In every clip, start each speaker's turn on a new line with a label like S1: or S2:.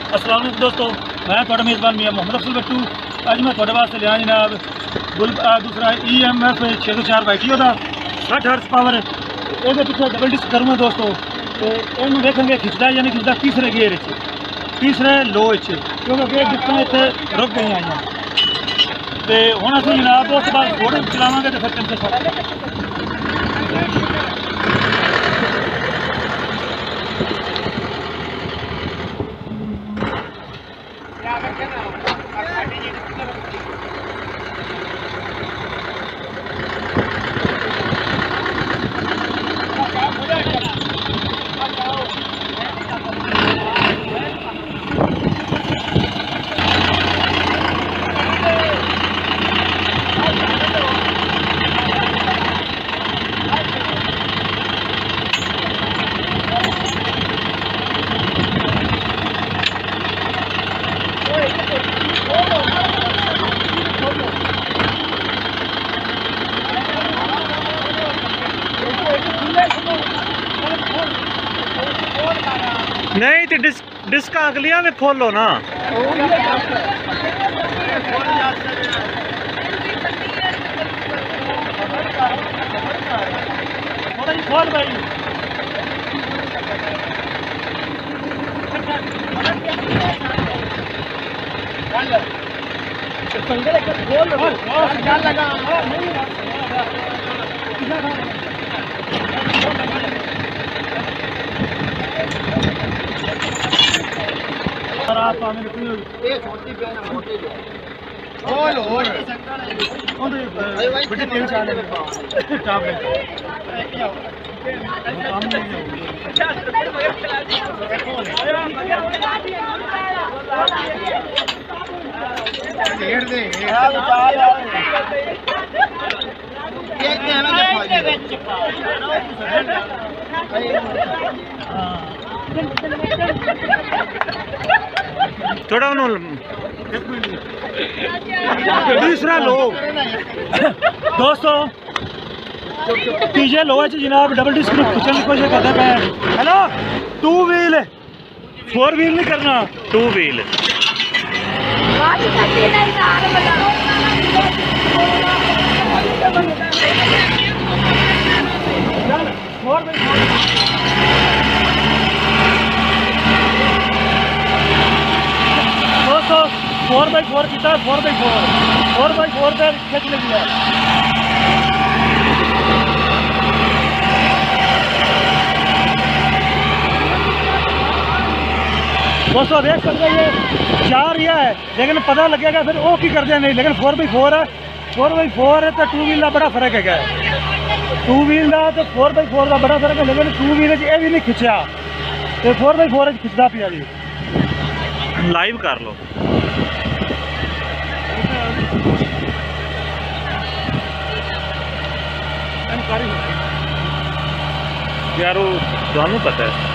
S1: अस्सलाम वालेकुम दोस्तों, मैं थोड़ा मेज़बान मियां मोहम्मद अफसल बट्टू। अज मैं थोड़े वास्ते लिया जनाब दूसरा EMF 604 बैटियो का 60 हर्ट्ज पावर। ये पिछले डबल डिस्क करूँगा दोस्तों, तो इन्होंने देखेंगे खिंचता या नहीं खिंचता तीसरे गेयर तीसरे लो क्योंकि गेयर डिस्क इतने रुक गई आई हैं। तो हम असं जनाब उस बाद थोड़े चलावे तो फिर तुमसे नहीं तो डिस्क अगलियां में खोलो ना। खोल भाई थोड़ा दूसरा लोग दोस्तों तीजे लो जनाब डबल डिस्क खिंचने की कोशिश करता है। हेलो 2 व्हील 4 व्हील नहीं करना 2 व्हील। दोस्तों 4x4 किया 4x4 पे खिंच लगी है। दोस्तों देख सकते हैं ये 4 ही है, लेकिन पता लगेगा फिर वो की करते नहीं। लेकिन 4x4 है, 4x4 है तो 2 व्हील का बड़ा फर्क है। 2 व्हील का तो 4x4 का बड़ा फर्क है, लेकिन 2 व्हील ये भी नहीं खिंचा तो 4x4 खिंचता पिया जी। लाइव कर लो यार, ਤੁਹਾਨੂੰ पता है।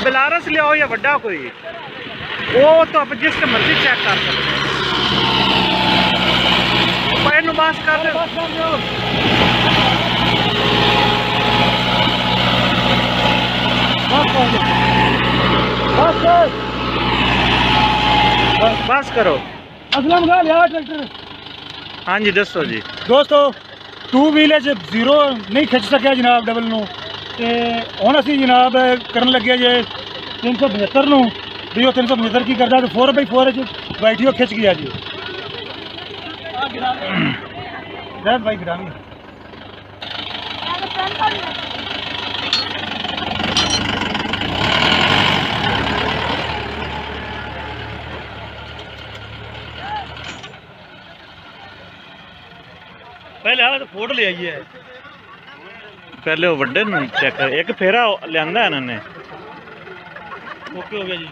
S2: बिलारस लियाओ या वड्डा कोई, वो तो आप जिस मर्जी चेक कर सकते हो। पैर बस कर दो। बस करो।
S1: असलम खान यार ट्रैक्टर।
S2: हाँ जी दसो जी
S1: दोस्तों, 2 व्हील जीरो नहीं खिंच सकिया जनाब डबल नूं ते हुण असीं जनाब करन लगे जे 375 नूं भी वो 375 की करदा तो 4x4 बैठियो खिंच गया जी। जैद भाई गिरामी पहले हाल फोटो ले आई है।
S2: पहले वो वड्डे नूं चेक कर, एक फेरा लियांदा इन्होंने।
S1: ओके हो गया जी।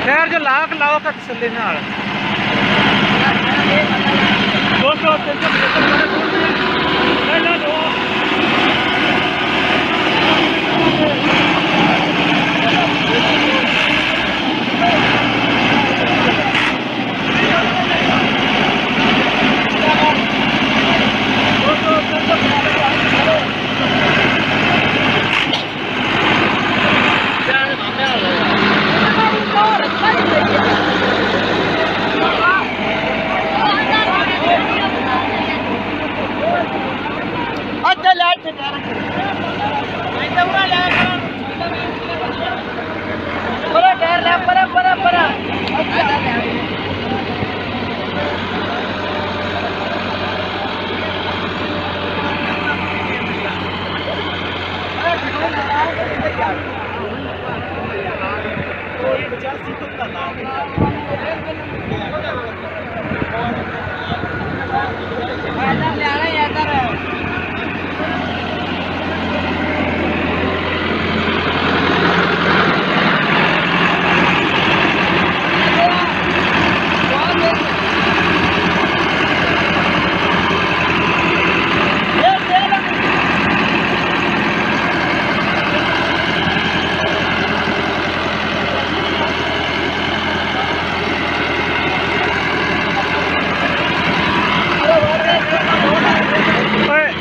S2: खैर जो लाख लाओ का तसल्ली नाल
S1: दोस्तों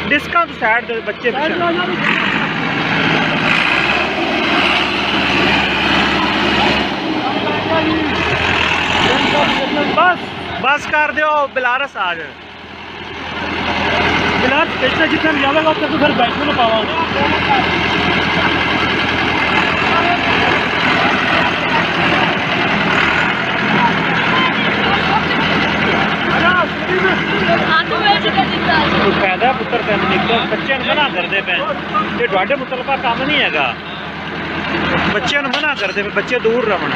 S2: डिस्काउंट साइड दे बच्चे बस बस कर दो बिलारस आ जाए।
S1: बस बेचना जितना भी जाएगा उसका तो फिर बैठने में पावांगे।
S2: ਕੋਈ ਫਾਇਦਾ ਪੁੱਤਰ ਤੈਨੂੰ ਨਿਕਲ ਬੱਚਿਆਂ ਨੂੰ ਮਨਾ ਕਰਦੇ ਪਏ ਇਹ ਤੁਹਾਡੇ ਮੁਤਲਕਾ ਕੰਮ ਨਹੀਂ ਹੈਗਾ ਬੱਚਿਆਂ ਨੂੰ ਮਨਾ ਕਰਦੇ ਪਏ ਬੱਚੇ ਦੂਰ ਰਹਿਣ